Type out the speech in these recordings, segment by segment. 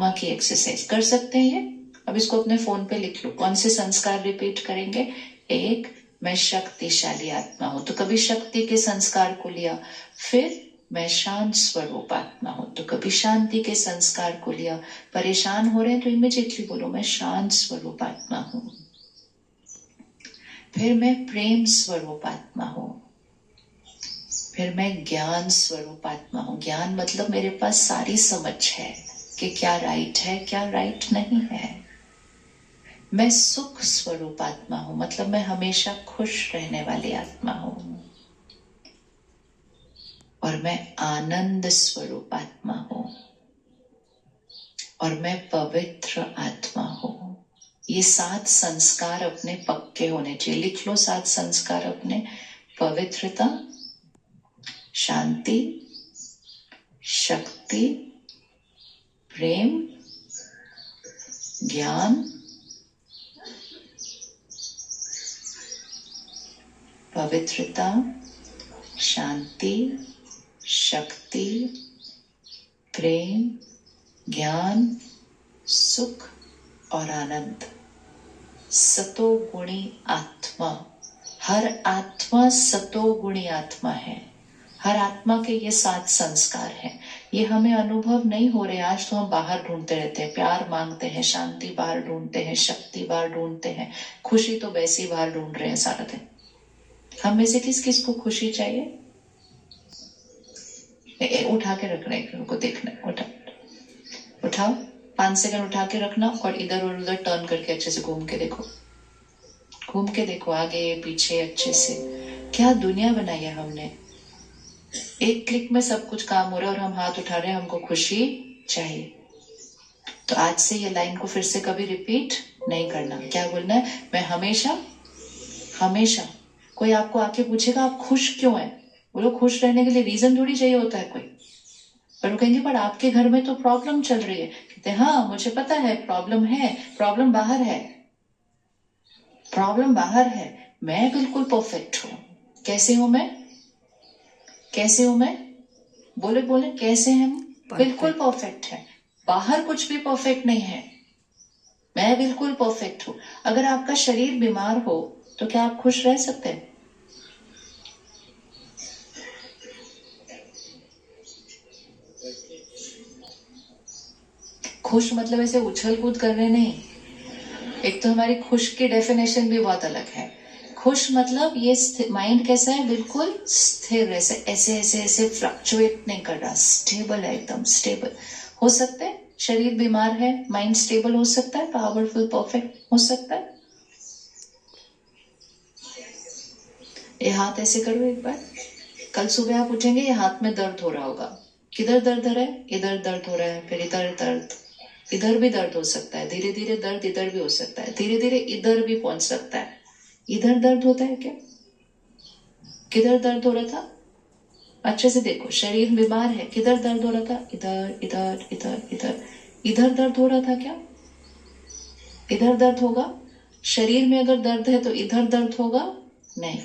आत्मा की एक्सरसाइज कर सकते हैं ये। अब इसको अपने फोन पे लिख लो। कौन से संस्कार रिपीट करेंगे? एक, मैं शक्तिशाली आत्मा हूं, तो कभी शक्ति के संस्कार को लिया। फिर मैं शांत स्वरूप आत्मा हूं, तो कभी शांति के संस्कार को लिया। परेशान हो रहे हैं तो इमीडिएटली बोलो मैं शांत स्वरूप आत्मा हूं। फिर मैं प्रेम स्वरूप आत्मा हूं। फिर मैं ज्ञान स्वरूप आत्मा हूं। ज्ञान मतलब मेरे पास सारी समझ है कि क्या राइट है क्या राइट नहीं है। मैं सुख स्वरूप आत्मा हूं, मतलब मैं हमेशा खुश रहने वाली आत्मा हूं। और मैं आनंद स्वरूप आत्मा हूं। और मैं पवित्र आत्मा हूं। ये 7 संस्कार अपने पक्के होने चाहिए। लिख लो 7 संस्कार अपने। पवित्रता, शांति, शक्ति, प्रेम, ज्ञान, पवित्रता, शांति, शक्ति, प्रेम, ज्ञान, सुख और आनंद। सतोगुणी आत्मा। हर आत्मा सतोगुणी आत्मा है। हर आत्मा के ये 7 संस्कार हैं। ये हमें अनुभव नहीं हो रहे। आज तो हम बाहर ढूंढते रहते हैं, प्यार मांगते हैं, शांति बाहर ढूंढते हैं, शक्ति बाहर ढूंढते हैं, खुशी तो वैसे ही बाहर ढूंढ रहे हैं सारा दिन। हम में से किस किस को खुशी चाहिए? उठा के रखना है, उनको देखना। उठाओ 5 सेकंड उठा के रखना और इधर और उधर टर्न करके अच्छे से घूम के देखो। घूम के देखो आगे पीछे अच्छे से। क्या दुनिया बनाई है हमने। एक क्लिक में सब कुछ काम हो रहा है और हम हाथ उठा रहे हैं, हमको खुशी चाहिए। तो आज से ये लाइन को फिर से कभी रिपीट नहीं करना। क्या बोलना है? मैं हमेशा हमेशा। कोई आपको आके पूछेगा आप खुश क्यों हैं, बोलो खुश रहने के लिए रीजन थोड़ी चाहिए होता है कोई। पर वो कहेंगे पर आपके घर में तो प्रॉब्लम चल रही है। कहते हैं हाँ मुझे पता है प्रॉब्लम है, प्रॉब्लम बाहर है, प्रॉब्लम बाहर है। मैं बिल्कुल परफेक्ट हूं। कैसे हूं मैं? कैसे हूं मैं? बोले बोले कैसे हैं हम? बिल्कुल परफेक्ट है। बाहर कुछ भी परफेक्ट नहीं है। मैं बिल्कुल परफेक्ट हूं। अगर आपका शरीर बीमार हो तो क्या आप खुश रह सकते हैं? खुश मतलब ऐसे उछल कूद कर रहे नहीं। एक तो हमारी खुश की डेफिनेशन भी बहुत अलग है। खुश मतलब ये माइंड कैसा है? बिल्कुल स्थिर, ऐसे ऐसे ऐसे ऐसे फ्लक्चुएट नहीं कर रहा, स्टेबल है, एकदम स्टेबल। हो सकता है शरीर बीमार है, माइंड स्टेबल हो सकता है, पावरफुल परफेक्ट हो सकता है। ये हाथ ऐसे करो एक बार। कल सुबह आप उठेंगे ये हाथ में दर्द हो रहा होगा। किधर दर्द है? इधर दर्द हो रहा है, फिर इधर दर्द, इधर भी दर्द हो सकता है। धीरे धीरे दर्द इधर भी हो सकता है, धीरे धीरे इधर भी पहुंच सकता है। इधर दर्द होता है क्या? किधर दर्द हो रहा था? अच्छे से देखो, शरीर बीमार है, किधर दर्द हो रहा था? इधर इधर इधर इधर। इधर दर्द हो रहा था क्या? इधर दर्द होगा? शरीर में अगर दर्द है तो इधर दर्द होगा? नहीं।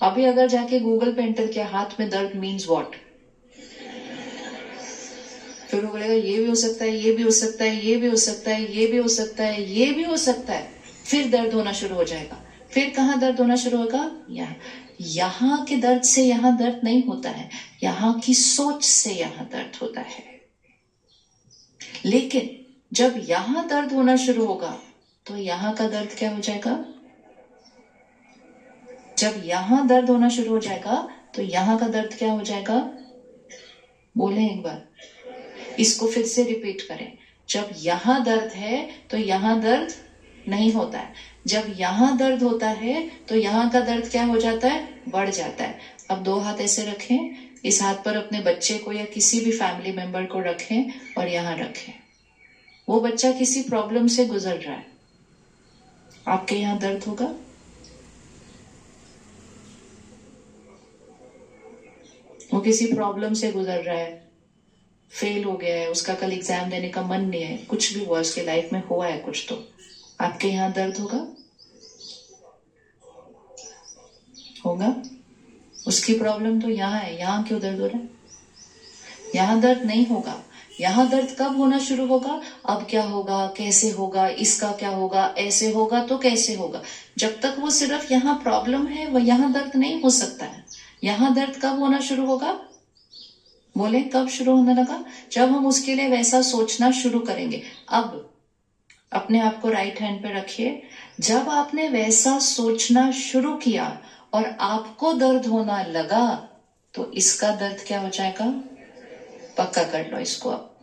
अभी अगर जाके गूगल पे एंटर किया हाथ में दर्द मीन्स व्हाट, फिर वो बोलेगा ये भी हो सकता है, ये भी हो सकता है, ये भी हो सकता है, ये भी हो सकता है, ये भी हो सकता है। फिर दर्द होना शुरू हो जाएगा। फिर कहाँ दर्द होना शुरू होगा? यहाँ के दर्द से यहाँ दर्द नहीं होता है, यहाँ की सोच से यहाँ दर्द होता है। लेकिन जब यहाँ दर्द होना शुरू होगा तो यहाँ का दर्द क्या हो जाएगा? जब यहाँ दर्द होना शुरू हो जाएगा तो यहाँ का दर्द क्या हो जाएगा? बोले एक बार, इसको फिर से रिपीट करें। जब यहाँ दर्द है तो यहाँ दर्द नहीं होता है। जब यहाँ दर्द होता है तो यहाँ का दर्द क्या हो जाता है? बढ़ जाता है। अब 2 हाथ ऐसे रखें, इस हाथ पर अपने बच्चे को या किसी भी फैमिली मेंबर को रखें और यहाँ रखें। वो बच्चा किसी प्रॉब्लम से गुजर रहा है, आपके यहाँ दर्द होगा? वो किसी प्रॉब्लम से गुजर रहा है, फेल हो गया है, उसका कल एग्जाम देने का मन नहीं है, कुछ भी हुआ उसके लाइफ में हुआ है कुछ, तो आपके यहाँ दर्द होगा? होगा। उसकी प्रॉब्लम तो यहाँ है, यहाँ क्यों दर्द हो रहा है? यहाँ दर्द नहीं होगा यहाँ दर्द कब होना शुरू होगा? अब क्या होगा, कैसे होगा, इसका क्या होगा, ऐसे होगा तो कैसे होगा। जब तक वो सिर्फ यहाँ प्रॉब्लम है, वो यहाँ दर्द नहीं हो सकता है। यहाँ दर्द कब होना शुरू होगा? बोले कब शुरू होने लगा? जब हम उसके लिए वैसा सोचना शुरू करेंगे। अब अपने आप को राइट हैंड पे रखिए। जब आपने वैसा सोचना शुरू किया और आपको दर्द होना लगा, तो इसका दर्द क्या हो जाएगा? पक्का कर लो इसको। अब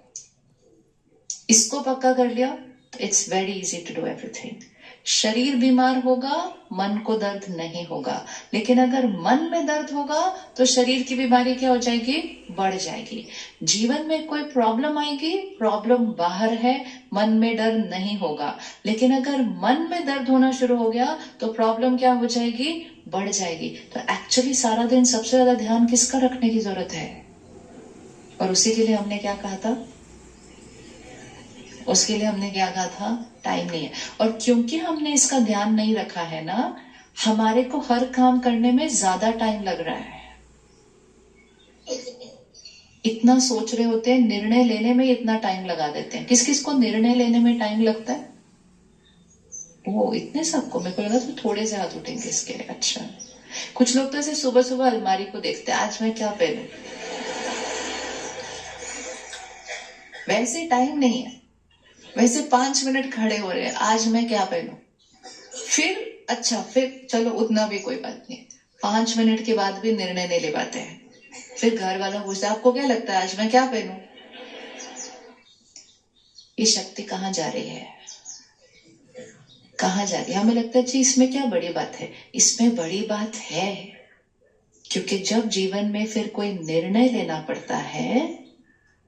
इसको पक्का कर लिया, it's very easy to do everything. शरीर बीमार होगा, मन को दर्द नहीं होगा। लेकिन अगर मन में दर्द होगा तो शरीर की बीमारी क्या हो जाएगी? बढ़ जाएगी। जीवन में कोई प्रॉब्लम आएगी, प्रॉब्लम बाहर है, मन में डर नहीं होगा। लेकिन अगर मन में दर्द होना शुरू हो गया तो प्रॉब्लम क्या हो जाएगी? बढ़ जाएगी। तो एक्चुअली सारा दिन सबसे ज्यादा ध्यान किसका रखने की जरूरत है? और उसी के लिए हमने क्या कहा था? उसके लिए हमने क्या कहा था? टाइम नहीं है। और क्योंकि हमने इसका ध्यान नहीं रखा है ना, हमारे को हर काम करने में ज्यादा टाइम लग रहा है। इतना सोच रहे होते हैं, निर्णय लेने में इतना टाइम लगा देते हैं। किस किस को निर्णय लेने में टाइम लगता है? वो इतने सबको? मेरे को लगा तो थोड़े से हाथ उठेंगे इसके। अच्छा, कुछ लोग तो ऐसे सुबह सुबह अलमारी को देखते हैं, आज मैं क्या पहनूं। वैसे टाइम नहीं है, वैसे 5 मिनट खड़े हो रहे हैं, आज मैं क्या पहनूं। फिर अच्छा, फिर चलो उतना भी कोई बात नहीं, 5 मिनट के बाद भी निर्णय नहीं ले पाते हैं। फिर घर वालों पूछते आपको क्या लगता है आज मैं क्या पहनूं। ये शक्ति कहाँ जा रही है? कहाँ जा रही है? हमें लगता है जी इसमें क्या बड़ी बात है। इसमें बड़ी बात है, क्योंकि जब जीवन में फिर कोई निर्णय लेना पड़ता है,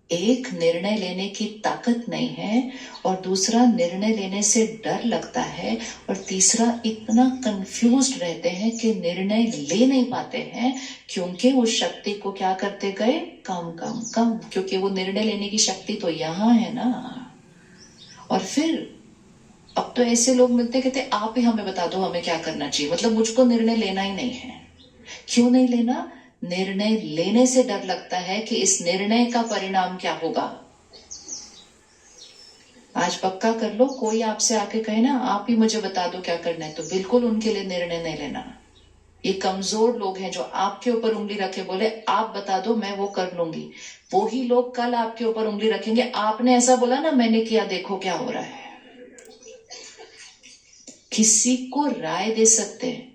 एक निर्णय लेने की ताकत नहीं है, और दूसरा निर्णय लेने से डर लगता है, और तीसरा इतना कंफ्यूज्ड रहते हैं कि निर्णय ले नहीं पाते हैं, क्योंकि उस शक्ति को क्या करते गए? कम कम कम। क्योंकि वो निर्णय लेने की शक्ति तो यहाँ है ना। और फिर अब तो ऐसे लोग मिलते कहते आप ही हमें बता दो हमें क्या करना चाहिए। मतलब मुझको निर्णय लेना ही नहीं है। क्यों नहीं लेना? निर्णय लेने से डर लगता है कि इस निर्णय का परिणाम क्या होगा। आज पक्का कर लो, कोई आपसे आके कहे ना आप ही मुझे बता दो क्या करना है, तो बिल्कुल उनके लिए निर्णय नहीं लेना। ये कमजोर लोग हैं जो आपके ऊपर उंगली रखे बोले आप बता दो मैं वो कर लूंगी। वो ही लोग कल आपके ऊपर उंगली रखेंगे, आपने ऐसा बोला ना मैंने किया, देखो क्या हो रहा है। किसी को राय दे सकते हैं,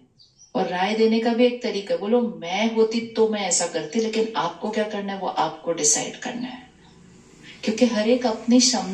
और राय देने का भी एक तरीका, बोलो मैं होती तो मैं ऐसा करती, लेकिन आपको क्या करना है वो आपको डिसाइड करना है। क्योंकि हर एक अपनी क्षमता